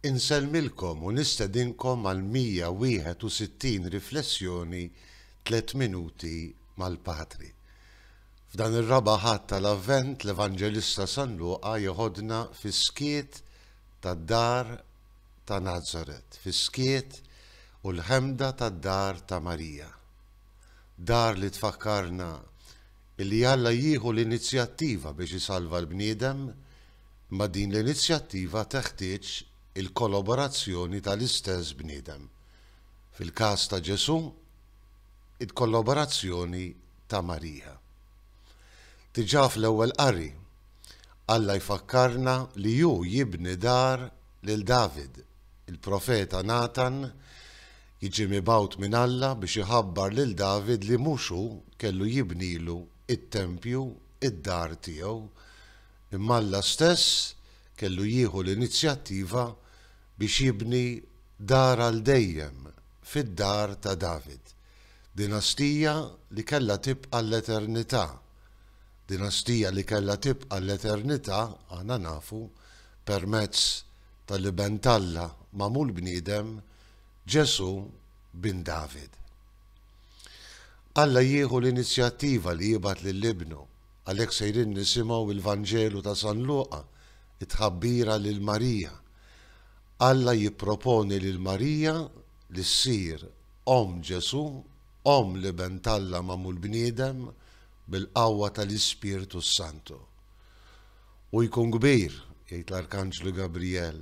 Inselmilkom u nistedinkom għal 161 riflessjoni 3 minuti mal-Patri. F'dan ir-raba' ħadd tal-Avvent l-Evanġelista San Luqa joħodna fis-skiet tad-dar ta' Nazaret, fis-skiet u l-ħemda tad-dar ta' Marija. Dar li tfakkarna li Alla jieħu l-inizjattiva biex isalva l-bniedem, ma din l-inizjattiva teħtieġ il-kollaborazzjoni tal-istess bniedem. Fil-każ ta' Ġesu, il-kollaborazzjoni ta' Marija. Diġà fl-ewwel qari, Alla jfakkarna li hu jibni dar lil David. Il-profeta Natan jiġi mibgħut minn Alla biex iħabbar lil David li mhux hu kellu jibnilu it-tempju, id-dar tiegħu, imma Alla stess kellu jieħu l-inizjattiva biex jibni dar għal dejjem fid-dar ta' David. Dinastija li kellha tibqa' l-eternità. Dinastija li kellha tibqa' l-eternità aħna nafu permezz tal-iben Alla magħmul bniedem Ġesu bin David. Alla jieħu l-inizjattiva li jibgħat lill-ibnu, għalhekk sejrin nisimgħu il-Vanġelu ta' San Luqa, it-tħabbira lil Marija. Alla jipproponi lil Marija li ssir Om Ġesu, Om l-iben Alla magħmul bniedem bil-qawwa tal-Ispirtu Santu. U jkun kbir, jgħid l-Arkanġlu Gabriel,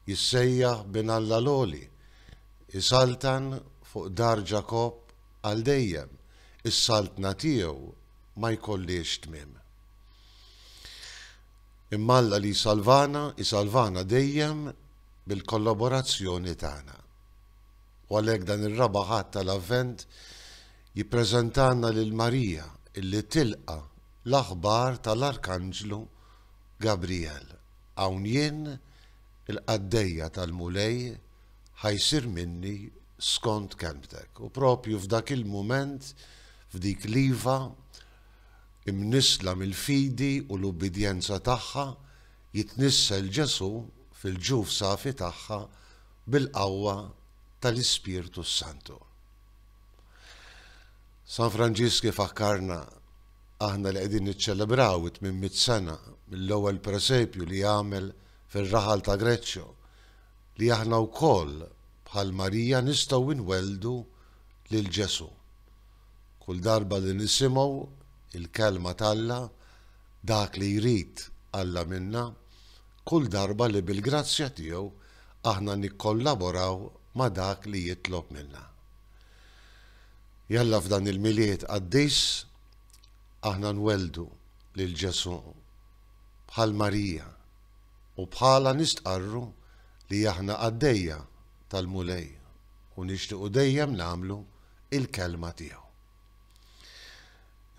jissejjaħ bin Alla l-Oli, isaltan fuq dar Ġakob għal dejjem, is-saltna tiegħu ma jkollix tmiem. Imma Alla li jisalvana dejjem bil-kollaborazzjoni tagħna. U għalhekk dan ir-raba' ħadd tal-Avvent jippreżentanna lil Marija illi tilqa l-aħbar tal-Arkanġlu Gabriel. Hawn jien il-qaddejja tal-mulej ħajsir minni skont kelmtek. U propju f'dak il-mument, f'dik l-iva, imnisla mill-fidi u l-ubbidjenza tagħha, jitnissel Ġesu fil-ġuf safi tagħha bil-qawwa tal-Ispirtu Santu. San Franġiski fakkarna aħna li qegħdin niċċelebraw 800 sena mill-ewwel presepju li jagħmel fir-raħal ta' Greċċjo, li aħna wkoll bħal Marija nistgħu nweldu lil Ġesu. Kull darba li nisimgħu il-kelma t'Alla, dak li jrid Alla minna, kull darba li bil-grazzja tiegħu aħna nikkollaboraw ma' dak li jitlob minna. Jalla f'dan il-miliet qaddis aħna nweldu lil Ġesu bħal Marija u bħala nistqarru li aħna qaddejja tal-mulej u nixtiequ dejjem nagħmlu il-kelma tiegħu.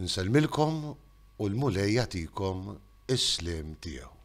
Inselmilkom u l-mulej jagħtikom is-sliem tiegħu.